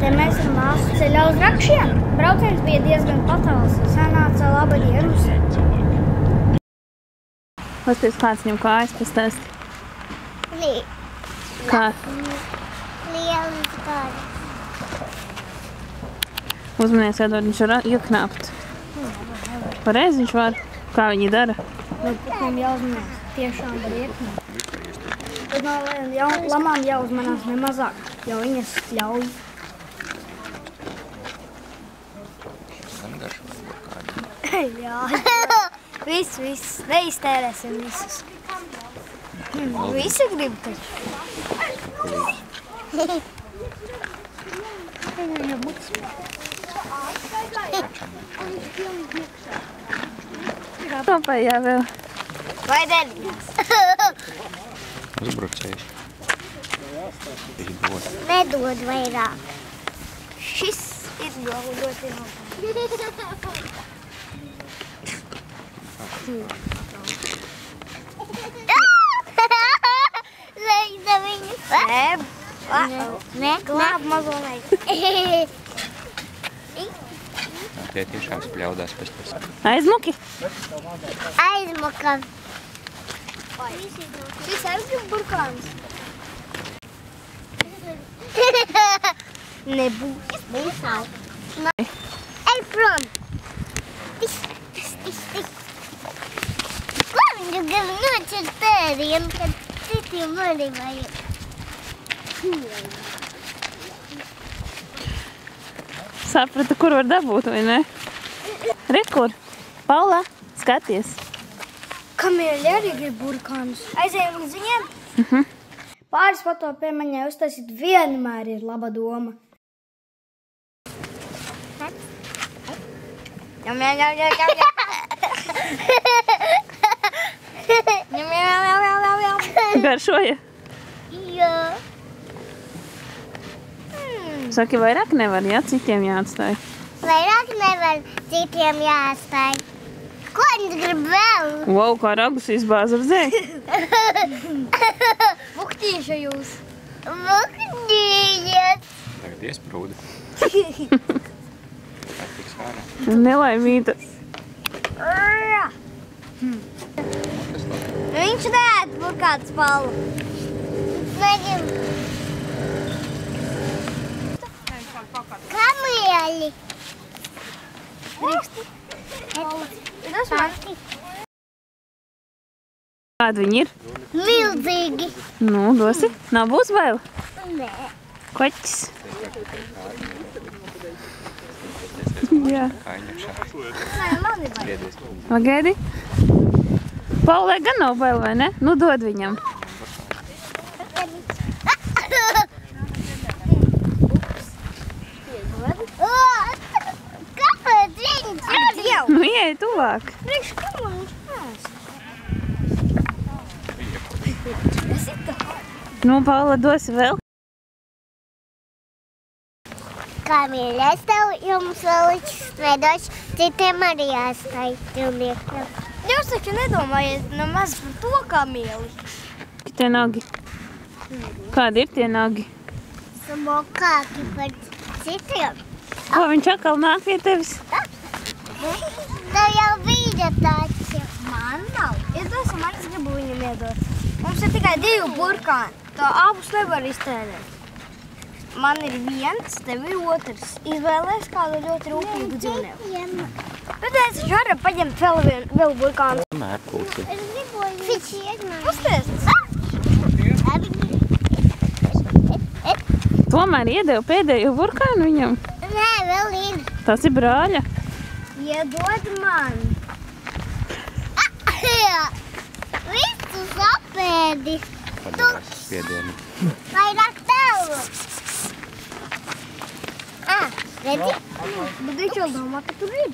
Te mēs ar māsu ceļā uz Rakšiem. Brauciens bija diezgan patāls. Sanāca laba diena. Pasties, kāds viņam kājas pastāst? Kā? Lielas kājas. Uzmanies, Edvard, viņš var ieknāpt. Pareizi viņš var? Kā viņi dara? Putniem jāuzmanās. Tiešām var ieknāpt. Bet no lamām jāuzmanās nemazāk, jo viņas ļauj. Jā. Viss. Neiztērēsim visus. Visi grib taču. Topējā vēl. Vai derīgās? Uzbrucējs. Nedod vairāk. Šis ir ļoti nopietni. Leida viņu. Nē. Glāb mazo meitu. Tie tiešām spļaudās pēc tas. Aizmuki? Aizmukam. Šis arī grib burkāns. Nebūs. Būs nav. Ej prom. Tis. Ko viņu grib noķert pēriem, kad citiem arī vajag? Sapratu, kur var dabūt, vai ne? Re, kur? Paula, skaties. Kamieļi arī grib burkānus. Aizējam līdz viņiem? Pāris foto piemaņai uztaisīt vienmēr ir laba doma. Garšoja? Jā. Saki, vairāk nevar, jā? Citiem jāatstāj. Vairāk nevar citiem jāstāj. Ko viņš grib vēl? Wow, kā ragus izbāz ar zēju. Buktīša jūs. Buktījies. Tagad iesprūda. Tiks ārā. Nelaimītas. Viņš neēd burkāns palu. Neģim. Kamieļi. Drīkst. Tas man. Kādi viņi ir? Milzīgi. Nu, dosi. Nav būs baila? Nē. Koķis. Jā. Kaiņakšā. Nē, man ir bail. Spiedies. Pagaidi. Paulai gan nav baila, vai ne? Nu, dod viņam. Kāpēc viņš? Ar Dievu. Nu, ieej tuvāk. Priekš, kā man viņš pēc? Nu, Paula, dosi vēl. Kamieļi, es tev jums vēl nedošu, citiem arī jāstāj cilvēkiem. Jūs taču nedomājiet nemaz par to kamieli. Tie nagi. Kādi ir tie nagi? Smokāki par citiem. Ko, viņš atkal nāk pie tevis? Tev jau bija tāds. Man nav. Iedosim, man es gribu viņam iedot. Mums ir tikai 2 burkāni. Tā abus nevar iztērēt. Man ir viens, tev ir otrs. Izvēlēs kādu ļoti rūpīgu dzīvnieku. Bet es taču varu paņemt vēl burkānu. Mērkulci. Es gribu viņu. Pasties! Tomēr iedevu pēdējo burkānu viņam. Nē, vēl ir. Tas ir brāļa. Iedod man. Visus apēdi. Padevās spiedienu. Vairāk tev. Redzi? Bet viņš jau domā, ka tur ir.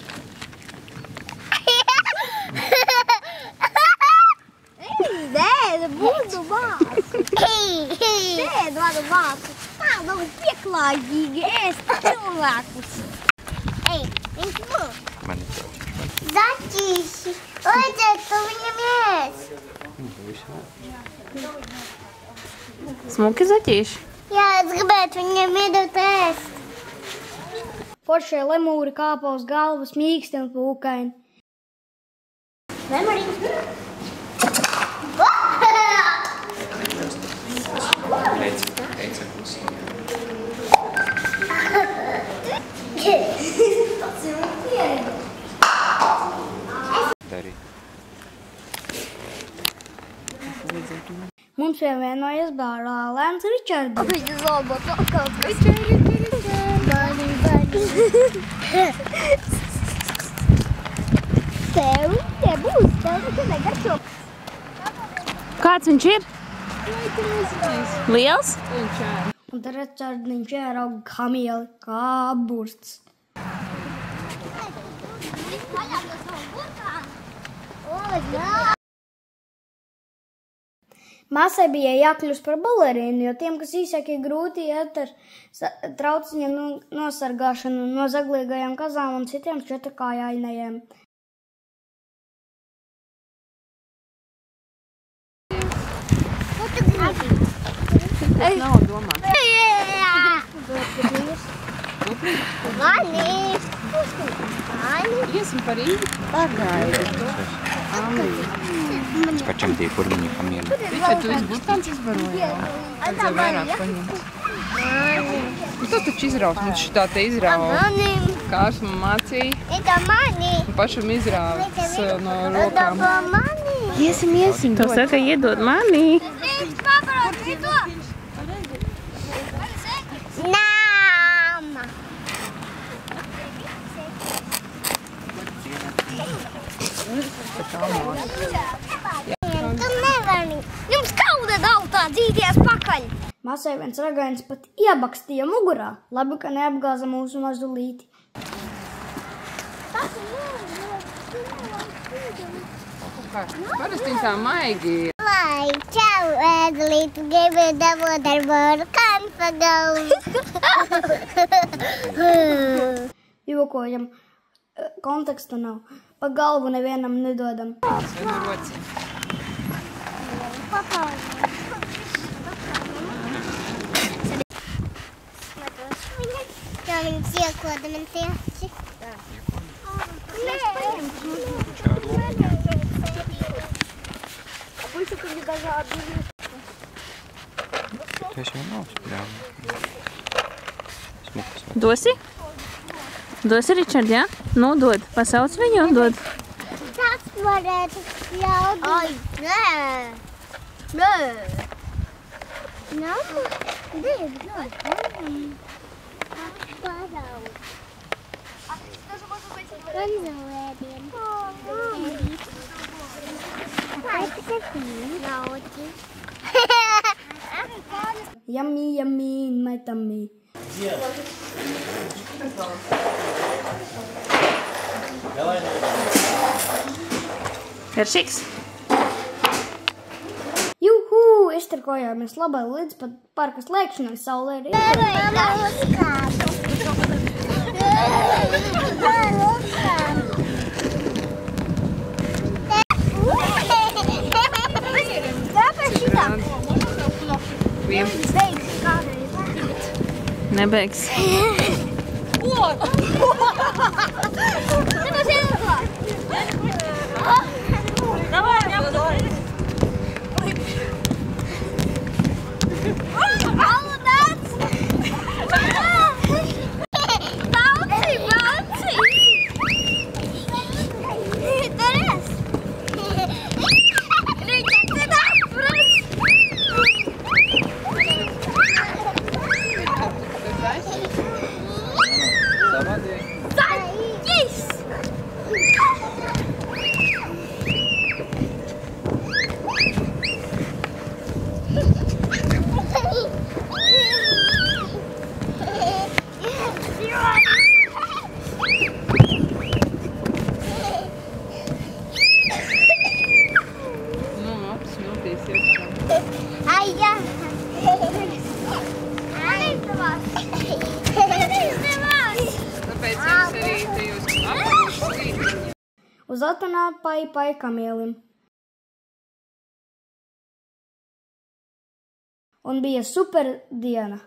Dēd, būtu māsu. Dēd, vadu māsu. Tā nav pieklājīgi ēst cilvēkus. Ej, viņš būs. Man ir tāds. Zaķīši. Vajadzētu viņam ēst. Smuki zaķīši. Jā, es gribētu viņam iedot ēst. foršie lemūri kāpa uz galvas, mīksti un pūkaini. Teica klusi. Dari. Mums pievienojas brālēns Ričards. Viņa zobot atkal. Tev te būs, tev te negaršo. Kāds viņš ir? Liels? Un tad Ričardiņš ierauga kamieli kā bursts. Māsai bija jākļūst par balerīnu, jo tiem, kas īsākie grūti iet ar trauciņa nosargāšanu no zaglīgajām kazām un citiem četrkājainajiem. Tas nav domāts. Mani! Iesim par Rīgu. Pagaidi. Pačam tie kurmiņi kamieli. Ričard, tu esi burkāns izbaroja. Vajadzēja vairāk paņemt. Tu taču izraus, mums šitā te izrauj. Kārs man mācīja. Ita mani! Un pašam izraujas no rokām. Mani! Iesim. Tu saka, iedod mani. Nāma! Tu nevari! Jums kauda dautā dzīties pakaļ! Māsai viens ragains pat iebakstīja mugurā. Labi, ka neapgāza mūsu mazulīti. Parasti viņi tā maigi. Lai, čau, ēdulīt, gribu dabot ar burkānu pagalvu. Jokojam. Konteksta nav. Pa galvu nevienam nedodam. Vienu roci. Tā viņas iekoda man tieši. Tu esi vienalds, bļāvi. Smukas. Dosi? Dosi, Ričard, jā? Nu, dod. Pasauc viņu un dod. Tas varētu ļaut. Ai, nē. Nē. Nav? Divi, Parau. Gan zavēdiem. Ļauti. Yummy, yummy, in my tummy. Garšīgs? Juhu! Iztarkojāmies labai līdz pat parka slēgšanai saulē rīt. Kāpēc šitā? Nebeigs. Uz atanā pai kamielim. Un bija super diena.